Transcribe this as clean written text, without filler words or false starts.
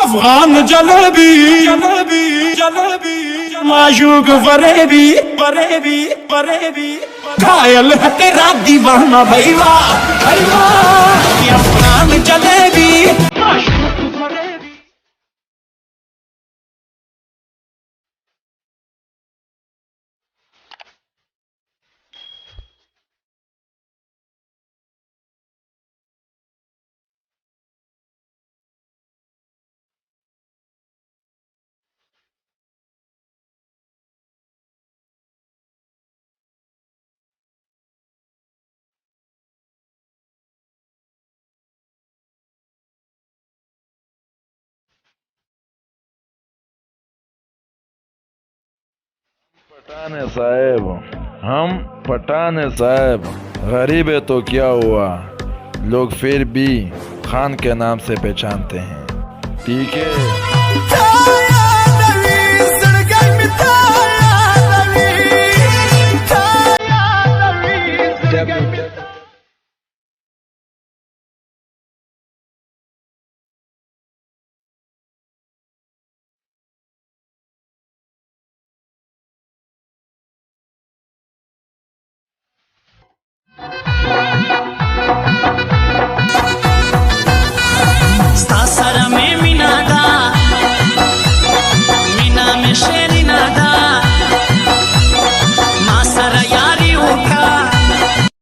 अफगान जलेबी जलेबी जलेबी माशूक फरेबी फरेबी फरेबी घायल है तेरा दीवाना भाई वाह भाई वाह। अफगान जलेबी माशूक फरेबी। पठान है साहब, हम पठान है साहब। गरीब है तो क्या हुआ, लोग फिर भी खान के नाम से पहचानते हैं। ठीक है।